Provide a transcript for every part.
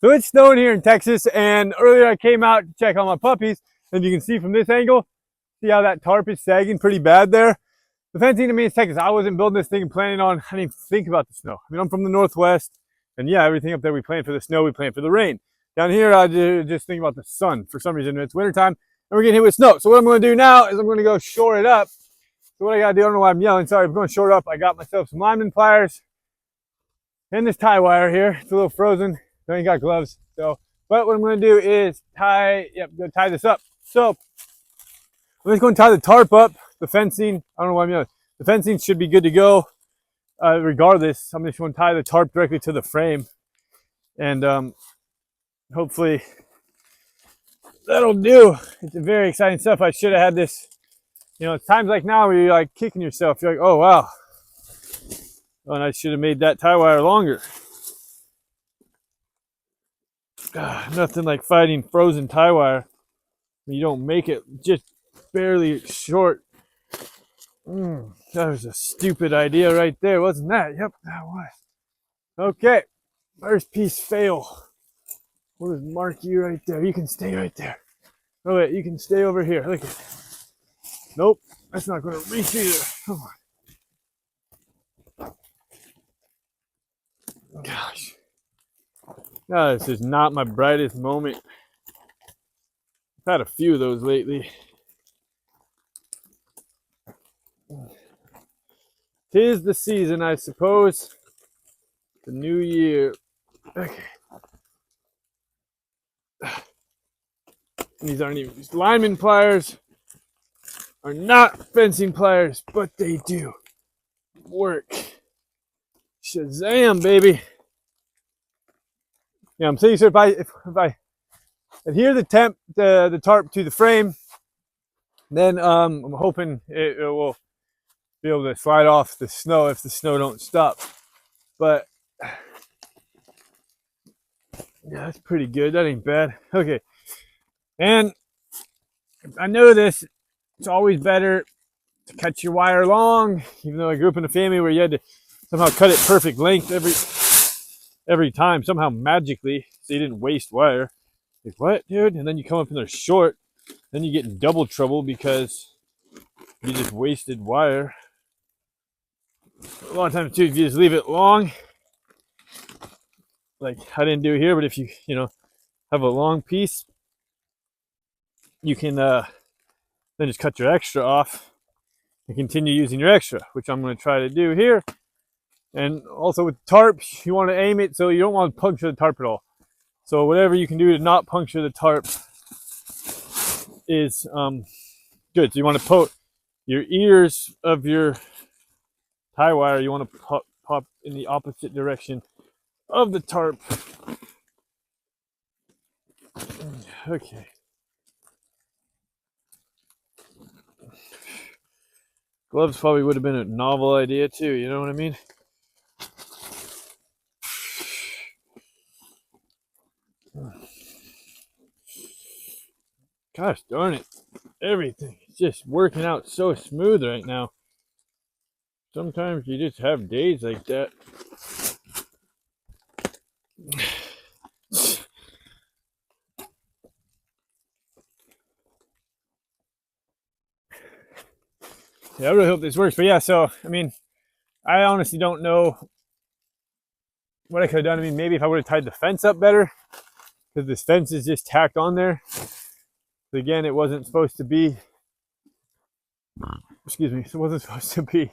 So it's snowing here in Texas, and earlier I came out to check on my puppies, and you can see from this angle, see how that tarp is sagging pretty bad there. The fencing to me is Texas. I wasn't building this thing and planning on, I didn't even think about the snow. I mean, I'm from the Northwest, and yeah, everything up there we plan for the snow, we plan for the rain. Down here, I just think about the sun. For some reason, it's wintertime, and we're getting hit with snow. So what I'm going to do now is I'm going to go shore it up. So what I got to do, I don't know why I'm yelling. Sorry, I'm going to shore it up. I got myself some lineman pliers and this tie wire here. It's a little frozen. I ain't got gloves. So, but what I'm going to do is tie this up. So I'm just going to tie the tarp up. The fencing, I don't know why I'm yelling. The fencing should be good to go. Regardless, I'm just going to tie the tarp directly to the frame, and hopefully that'll do. It's a very exciting stuff. I should have had this. You know, it's times like now where you're like kicking yourself. You're like, oh wow, and I should have made that tie wire longer. Nothing like fighting frozen tie wire. You don't make it just barely short. That was a stupid idea right there, wasn't that? Yep, that was. Okay, first piece fail. We'll just mark you right there. You can stay right there. Oh wait, you can stay over here. Look at it. Nope, that's not going to reach either. Come on. Gosh. No, this is not my brightest moment. I've had a few of those lately. 'Tis the season, I suppose. The new year. Okay. These aren't even, these lineman pliers are not fencing pliers, but they do work. Shazam, baby. Yeah, I'm saying, so if I adhere the tarp to the frame, then I'm hoping it will be able to slide off the snow if the snow don't stop. But yeah, that's pretty good. That ain't bad. Okay. And I know this, it's always better to cut your wire long, even though I grew up in a family where you had to somehow cut it perfect length every time, somehow magically, so you didn't waste wire. Like, what, dude? And then you come up and they're short, then you get in double trouble because you just wasted wire. A lot of times too, if you just leave it long, like I didn't do here, but if you have a long piece, you can then just cut your extra off and continue using your extra, which I'm going to try to do here. And also with tarp, you want to aim it so you don't want to puncture the tarp at all. So whatever you can do to not puncture the tarp is good. So you want to put your ears of your tie wire, you want to pop in the opposite direction of the tarp. Okay. Gloves probably would have been a novel idea too, you know what I mean? Gosh darn it. Everything is just working out so smooth right now. Sometimes you just have days like that. Yeah, I really hope this works. But yeah, so, I mean, I honestly don't know what I could have done. I mean, maybe if I would have tied the fence up better, because this fence is just tacked on there. But again, it wasn't supposed to be, it wasn't supposed to be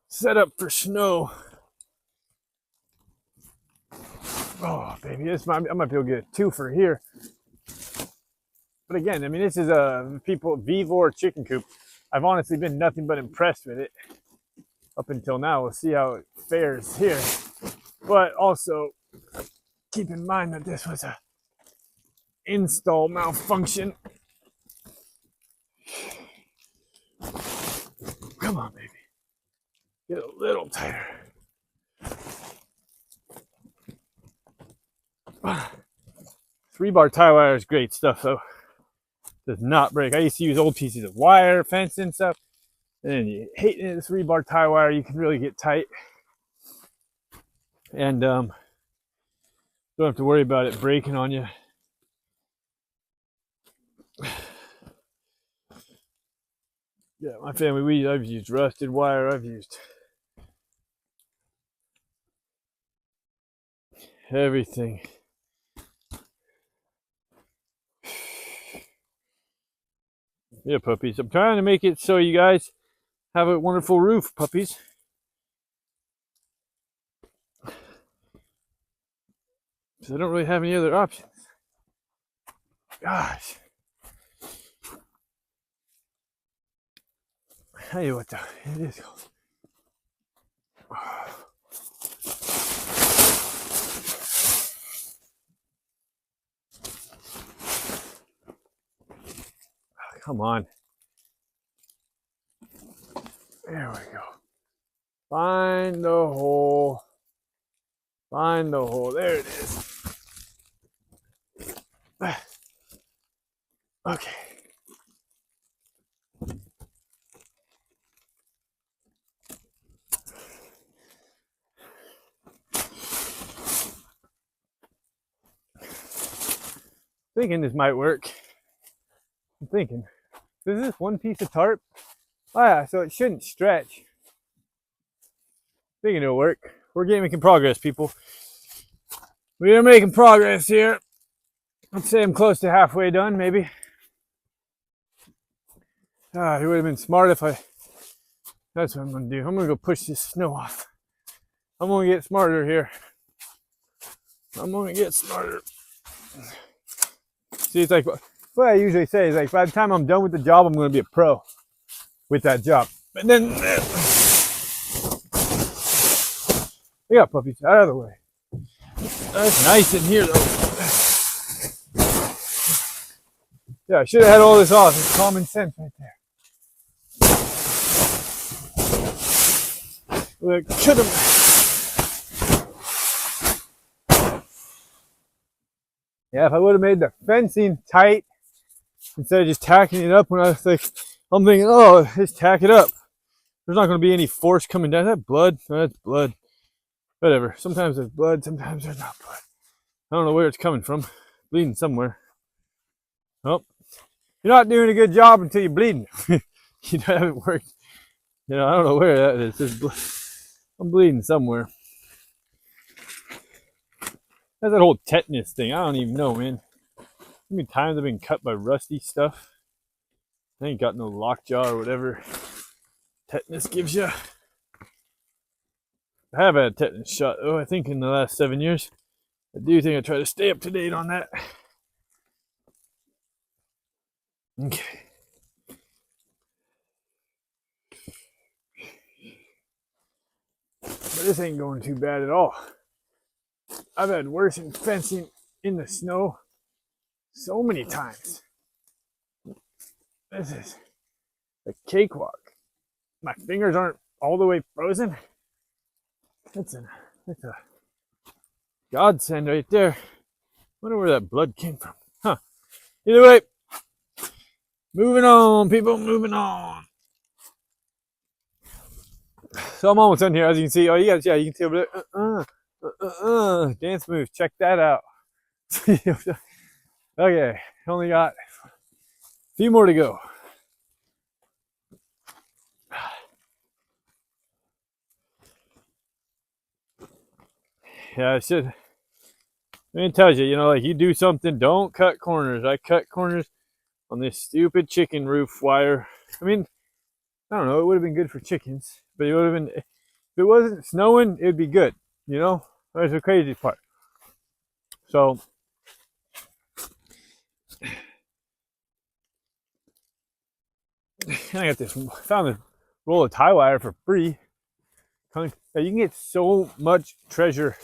set up for snow. Oh, baby, I might be able to get a twofer here. But again, I mean, this is a Vivor chicken coop. I've honestly been nothing but impressed with it up until now. We'll see how it fares here. But also, keep in mind that this was a install malfunction. Come on, baby. Get a little tighter. 3-bar tie wire is great stuff, though. Does not break. I used to use old pieces of wire, fence and stuff. And you hate it, the 3-bar tie wire, you can really get tight. And Don't have to worry about it breaking on you. Yeah, my family, I've used rusted wire. I've used everything. Yeah, puppies. I'm trying to make it so you guys have a wonderful roof, puppies. So I don't really have any other options. Gosh. I tell you what though, it is cold. Come on. There we go. Find the hole. Find the hole. There it is. Okay. Thinking this might work. I'm thinking. This is one piece of tarp. Oh yeah, so it shouldn't stretch. Thinking it'll work. We're making progress, people. We are making progress here. I'd say I'm close to halfway done, maybe. It would have been smart if that's what I'm gonna do. I'm gonna go push this snow off. I'm gonna get smarter here. I'm gonna get smarter. See, it's like what I usually say is like, by the time I'm done with the job, I'm gonna be a pro with that job. But then, we got puppies out of the way. It's nice in here though. Yeah, I should have had all this off. It's common sense right there. Look, should have. Yeah, if I would have made the fencing tight instead of just tacking it up when I was like, I'm thinking, oh, just tack it up. There's not going to be any force coming down. Is that blood? No, that's blood. Whatever. Sometimes there's blood, sometimes there's not blood. I don't know where it's coming from. Bleeding somewhere. Oh, you're not doing a good job until you're bleeding. You haven't worked. I don't know where that is. There's blood. I'm bleeding somewhere. That's that whole tetanus thing. I don't even know, man. How many times I've been cut by rusty stuff? I ain't got no lockjaw or whatever tetanus gives you. I have had a tetanus shot, though, I think in the last 7 years. I do think I try to stay up to date on that. Okay. But this ain't going too bad at all. I've had worse in fencing in the snow so many times. This is a cakewalk. My fingers aren't all the way frozen. That's a godsend right there. Wonder where that blood came from. Huh. Either way, moving on, people, moving on. So I'm almost done here, as you can see. Oh, you can see over there. Dance moves. Check that out. Okay, only got a few more to go. Yeah, I should. It tells you, like you do something, don't cut corners. I cut corners on this stupid chicken roof wire. I mean, I don't know, it would have been good for chickens, but it would have been, if it wasn't snowing, it would be good, That's the crazy part. So, I found this roll of tie wire for free. You can get so much treasure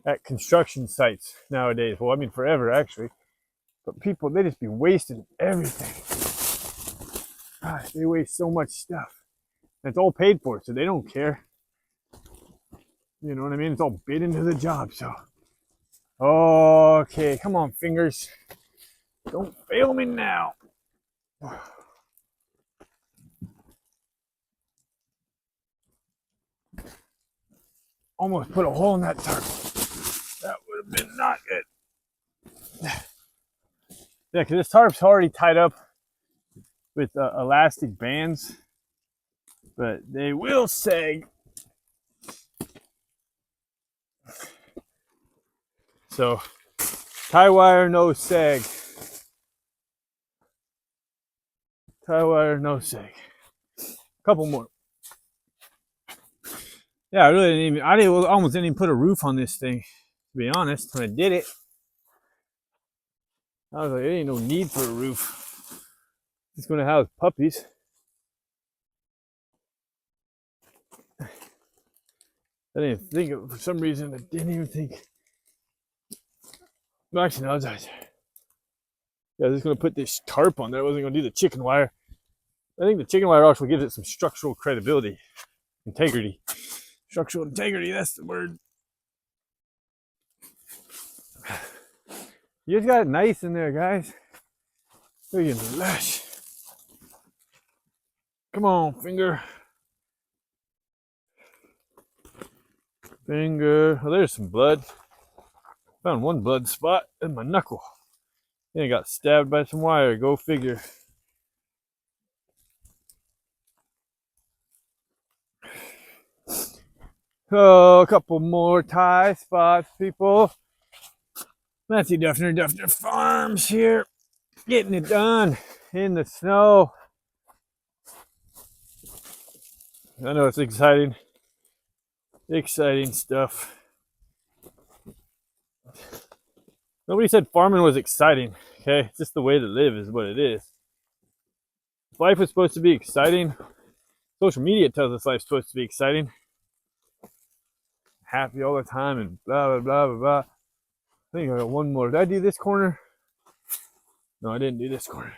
at construction sites nowadays. Well, I mean, forever, actually. But people, they just be wasting everything. Gosh, they waste so much stuff. And it's all paid for, so they don't care. You know what I mean? It's all bid into the job, so. Okay, come on, fingers. Don't fail me now. Almost put a hole in that tarp. That would have been not good. Yeah, because this tarp's already tied up with elastic bands, but they will sag. So, tie wire, no sag. Tie wire, no sag. Couple more. Yeah, I really didn't even, almost didn't even put a roof on this thing, to be honest, when I did it. I was like, there ain't no need for a roof. It's going to house puppies. I didn't think of, for some reason, I didn't even think. Well, actually, no, I was just going to put this tarp on there. I wasn't going to do the chicken wire. I think the chicken wire actually gives it some structural credibility, integrity. Structural integrity, that's the word. You just got it nice in there, guys. Look at the lush. Come on, finger. Finger. Oh, there's some blood. Found one blood spot in my knuckle. And I got stabbed by some wire. Go figure. Oh, a couple more tie spots, people. Matthew Duffner Farms here. Getting it done in the snow. I know it's exciting. Exciting stuff. Nobody said farming was exciting. Okay, it's just the way to live is what it is. If life was supposed to be exciting, social media tells us life's supposed to be exciting. Happy all the time and blah, blah, blah, blah, blah. I think I got one more. Did I do this corner? No, I didn't do this corner.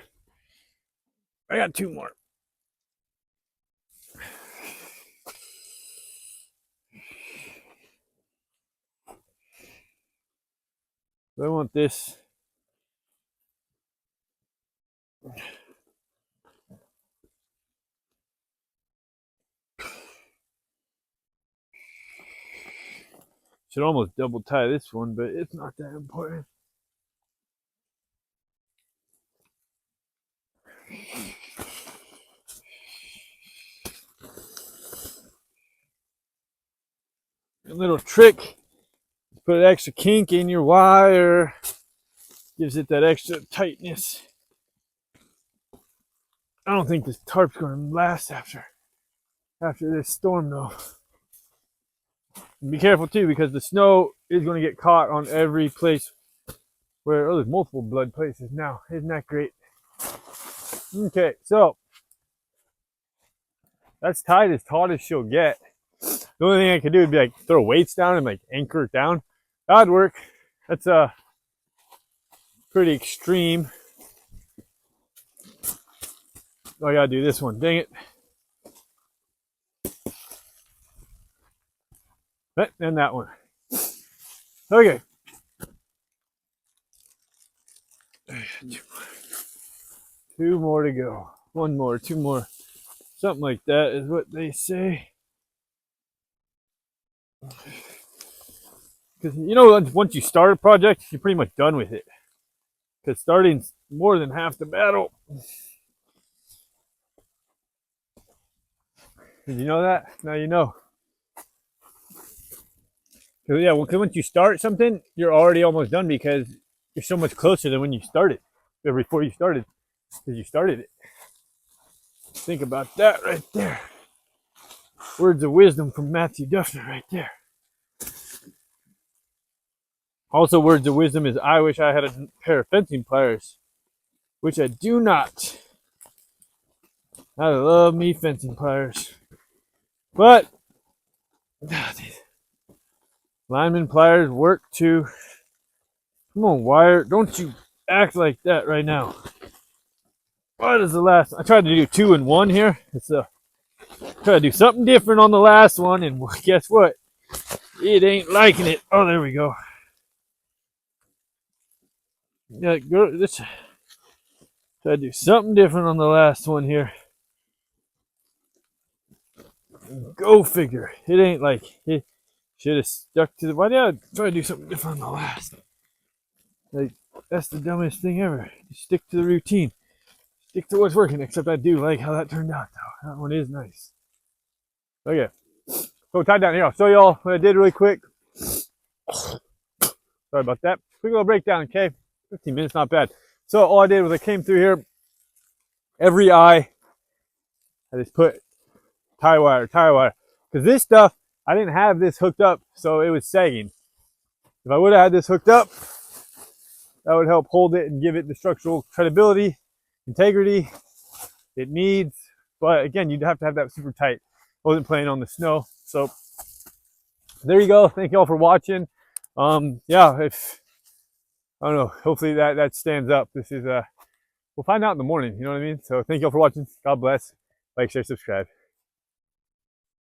I got two more. I want this. Should almost double tie this one, but it's not that important. A little trick, put an extra kink in your wire, gives it that extra tightness. I don't think this tarp's going to last after this storm, though. And be careful too, because the snow is going to get caught on every place where there's multiple blood places now. Isn't that great? Okay, so that's tied as taut as she'll get. The only thing I could do would be like throw weights down and like anchor it down. That'd work. That's pretty extreme. Oh, I gotta do this one. Dang it. And that one. Okay. Two more to go. One more, two more. Something like that is what they say. Because, you know, once you start a project, you're pretty much done with it. Because starting's more than half the battle. Did you know that? Now you know. Because, yeah, well, once you start something, you're already almost done because you're so much closer than when you started. Or before you started. Because you started it. Think about that right there. Words of wisdom from Matthew Duffner right there. Also, words of wisdom is I wish I had a pair of fencing pliers, which I do not. I love me fencing pliers. But lineman pliers work too. Come on, wire. Don't you act like that right now. What is the last? I tried to do 2 in 1 here. It's try to do something different on the last one, and guess what? It ain't liking it. Oh, there we go. Yeah, let's try to do something different on the last one here. Go figure. It ain't like it. Should have stuck to the, why did I try to do something different on the last? Like, that's the dumbest thing ever. Just stick to the routine. Stick to what's working, except I do like how that turned out though. That one is nice. Okay. So tied down here. I'll show y'all what I did really quick. Sorry about that. Quick little breakdown, okay? 15 minutes, not bad. So all I did was I came through here. Every eye, I just put tie wire. Because this stuff, I didn't have this hooked up, so it was sagging. If I would have had this hooked up, that would help hold it and give it the structural credibility, integrity it needs. But again, you'd have to have that super tight. I wasn't planning on the snow. So there you go. Thank you all for watching. Yeah, if I don't know, hopefully that stands up. This is we'll find out in the morning, you know what I mean? So thank you all for watching. God bless. Like, share, subscribe.